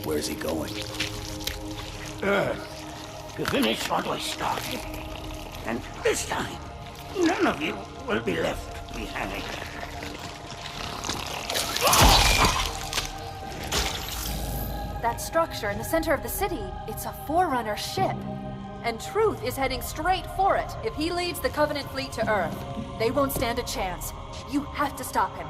Where's he going? Earth, to finish what I started. And this time, none of you will be left behind. That structure in the center of the city, it's a Forerunner ship. And Truth is heading straight for it. If he leads the Covenant fleet to Earth, they won't stand a chance. You have to stop him.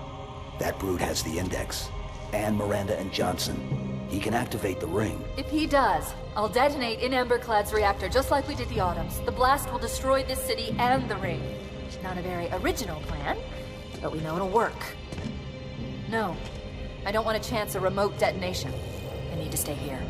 That brute has the Index. And Miranda and Johnson. He can activate the ring. If he does, I'll detonate in Emberclad's reactor just like we did the Autumn's. The blast will destroy this city and the ring. Not a very original plan, but we know it'll work. No, I don't want to chance a remote detonation. I need to stay here.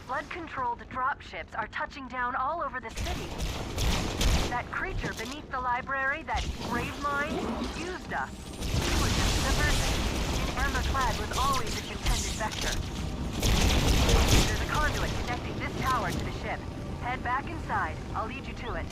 Blood-controlled dropships are touching down all over the city. That creature beneath the library, that grave mine, used us. We were just diversion. Emberclad was always its intended vector. There's a conduit connecting this tower to the ship. Head back inside. I'll lead you to it.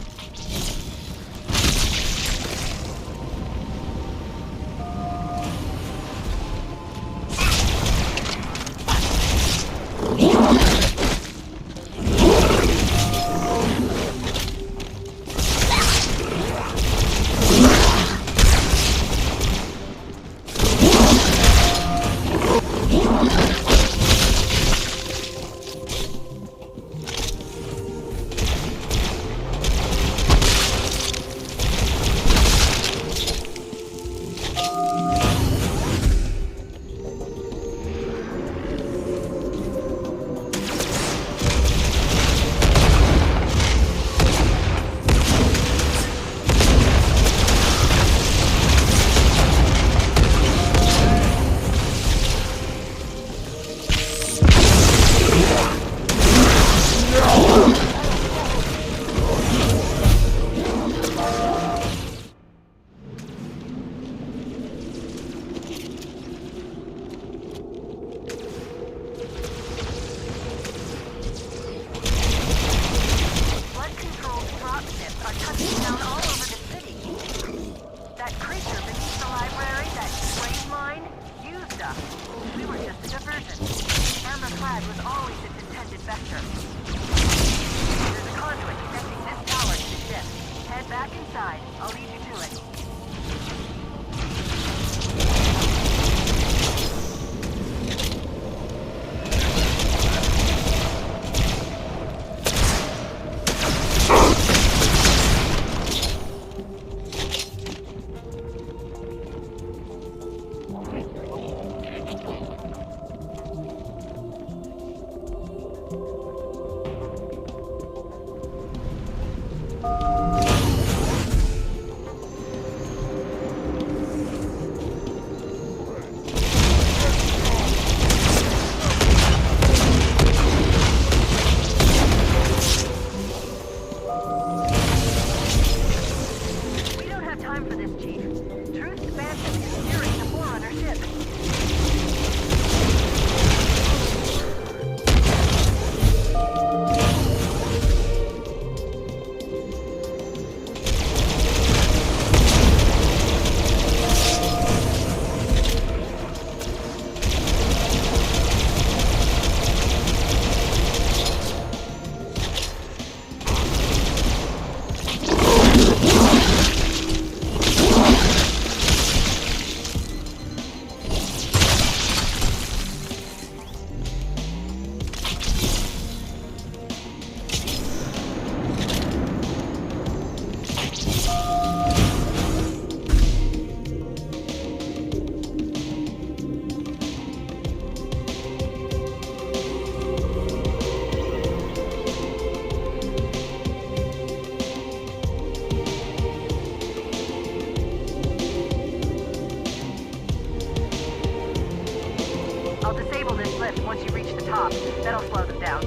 Once you reach the top, that'll slow them down.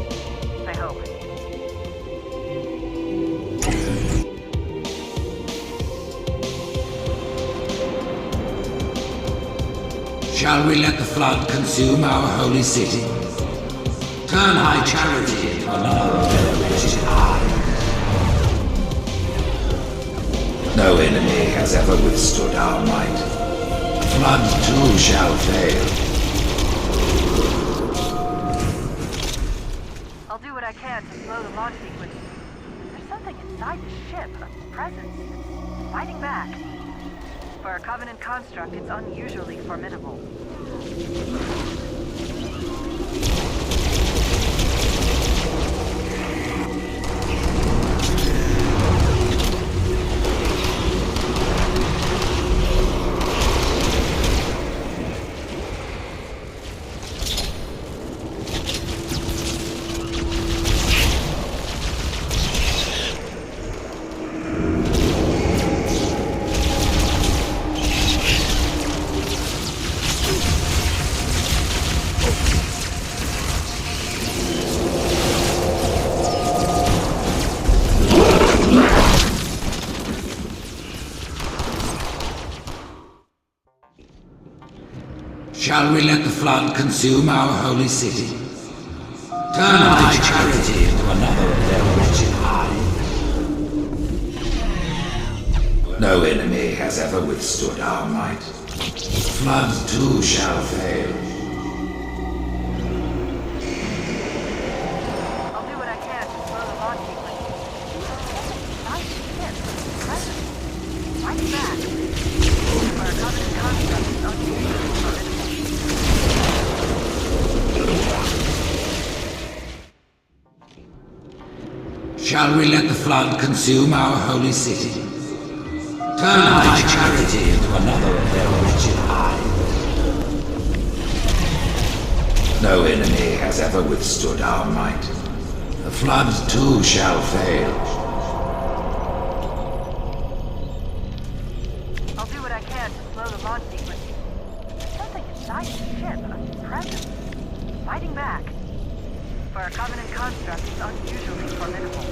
I hope. Shall we let the flood consume our holy city? Turn high charity into another of their wretched eyes. No enemy has ever withstood our might. The flood too shall fail. I'll do what I can to slow the launch sequence. There's something inside the ship, a presence, fighting back. For a Covenant construct, it's unusually formidable. Shall we let the flood consume our holy city? Turn high charity into another of their wretched hive. No enemy has ever withstood our might. The flood too shall fail. I'll do what I can to slow the launch sequence. Inside the ship, presence, fighting back. For a Covenant construct, it's unusually formidable. Shall we let the flood consume our holy city? Turn high charity into another of their wretched hive. No enemy has ever withstood our might. The flood too shall fail. I'll do what I can to slow the launch sequence. There's something inside the ship, a presence, fighting back. For a Covenant construct, it's unusually formidable.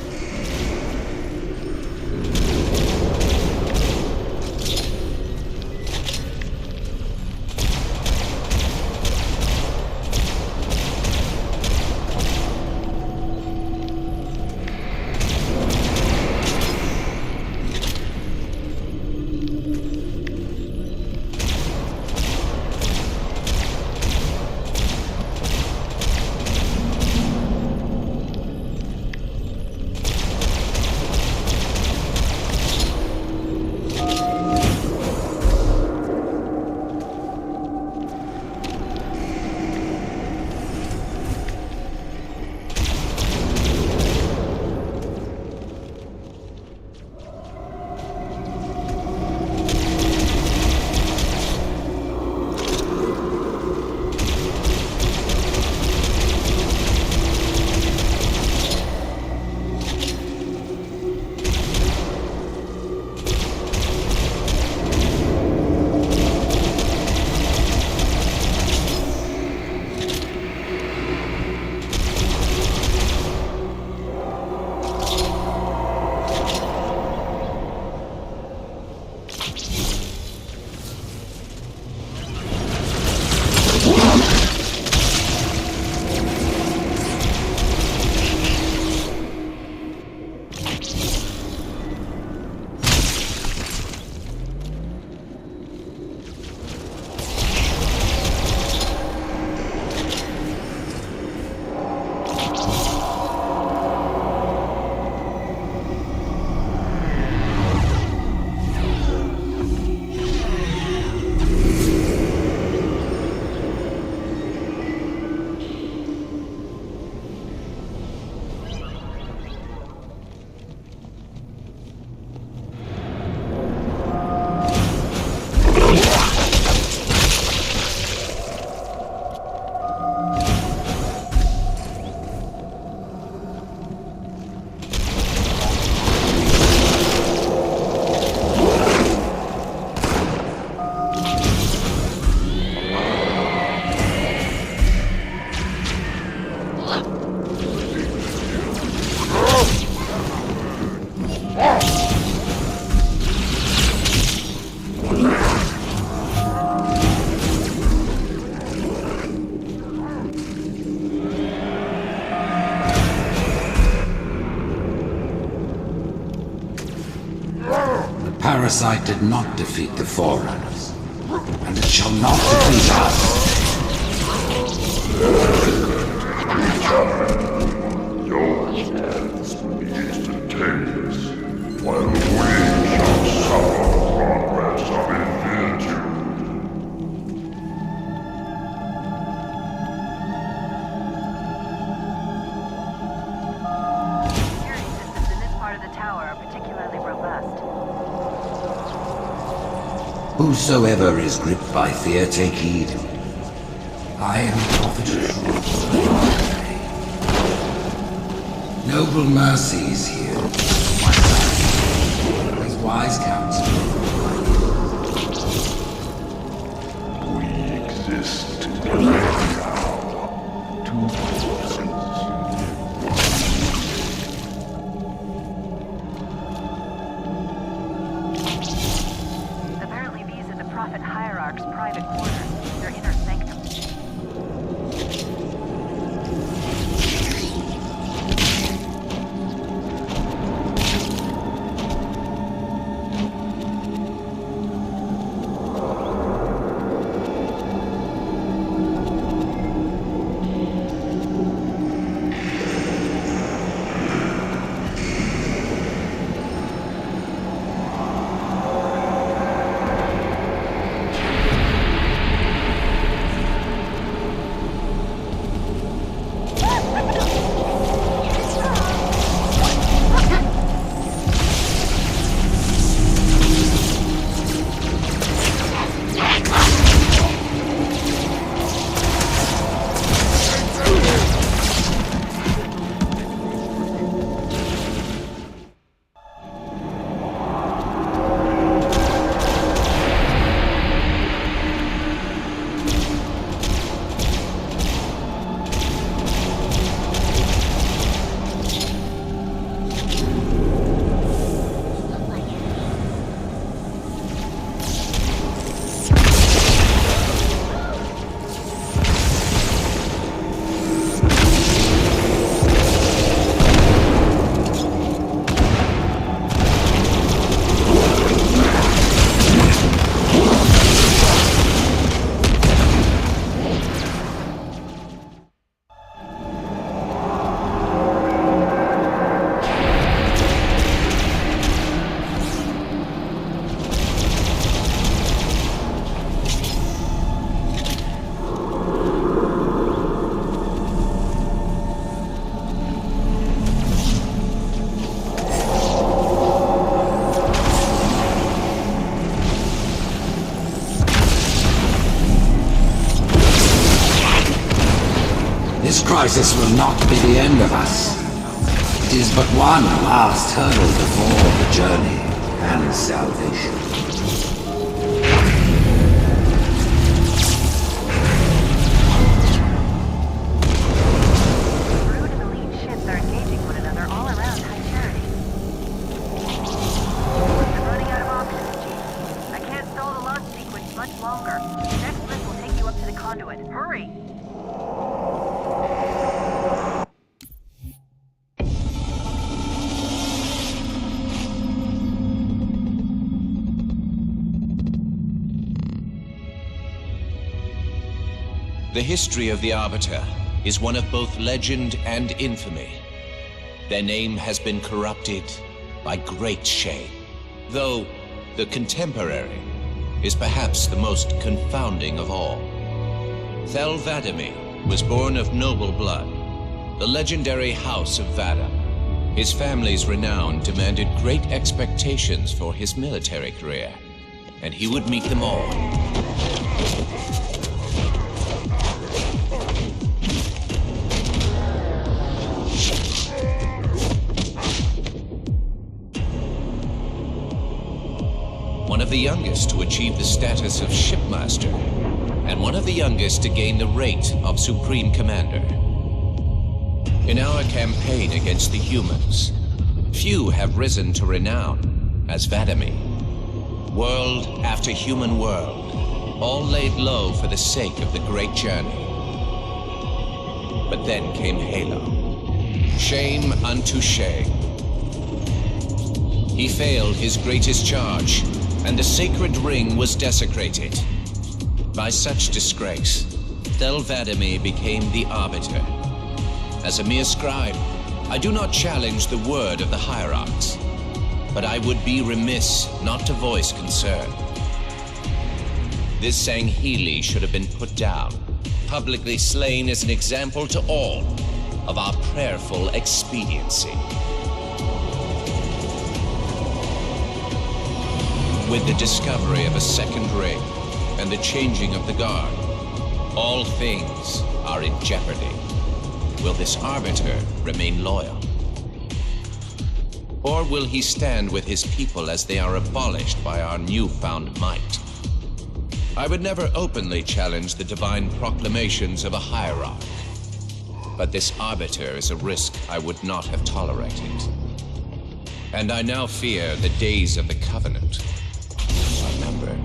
parasite did not defeat the Forerunners, and it shall not defeat us. Your deaths will be instantaneous, while we shall suffer progress of infinitude. Security systems in this part of the tower are particularly robust. Whosoever is gripped by fear, take heed. I am Prophet Shroud. Noble Mercy is here, my son. His wise counsel. We exist together now. Two persons. Apparently these are the Prophet Hierarch's private quarters, their inner sanctum. This crisis will not be the end of us. It is but one last hurdle before the journey and salvation. Brood and elite ships are engaging one another all around High Charity. I'm running out of options, Chief. I can't stall the launch sequence much longer. The next lift will take you up to the conduit. Hurry! The history of the Arbiter is one of both legend and infamy. Their name has been corrupted by great shame, though the contemporary is perhaps the most confounding of all. Thel 'Vadamee was born of noble blood, the legendary House of Vada. His family's renown demanded great expectations for his military career, and he would meet them all. One of the youngest to achieve the status of Shipmaster, and one of the youngest to gain the rank of Supreme Commander. In our campaign against the humans, few have risen to renown as 'Vadamee. World after human world, all laid low for the sake of the great journey. But then came Halo. Shame unto shame. He failed his greatest charge, and the sacred ring was desecrated. By such disgrace, Thel 'Vadamee became the Arbiter. As a mere scribe, I do not challenge the word of the Hierarchs, but I would be remiss not to voice concern. This Sangheili should have been put down, publicly slain as an example to all of our prayerful expediency. With the discovery of a second ring and the changing of the guard, all things are in jeopardy. Will this Arbiter remain loyal? Or will he stand with his people as they are abolished by our newfound might? I would never openly challenge the divine proclamations of a hierarch, but this Arbiter is a risk I would not have tolerated. And I now fear the days of the Covenant are numbered.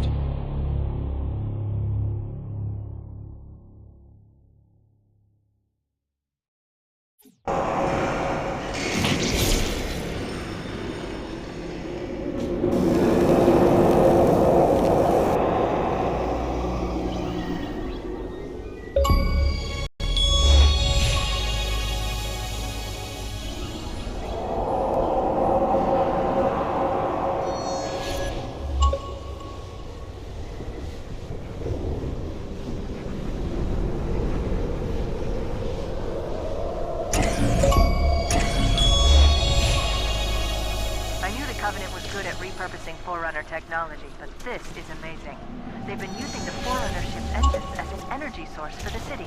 Repurposing Forerunner technology, but this is amazing. They've been using the Forerunner ship's engines as an energy source for the city.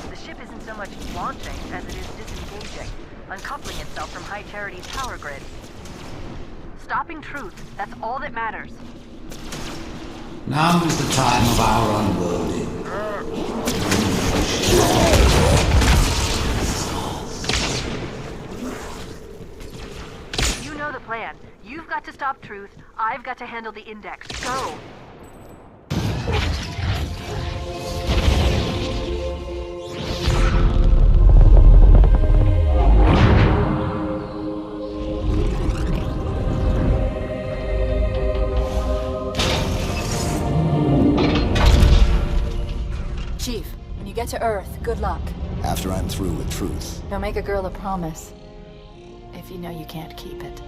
The ship isn't so much launching as it is disengaging, uncoupling itself from High Charity's power grid. Stopping Truth, that's all that matters. Now is the time of our unworlding. You know the plan. You've got to stop Truth. I've got to handle the Index. Go! Chief, when you get to Earth, good luck. After I'm through with Truth. Don't make a girl a promise if you know you can't keep it.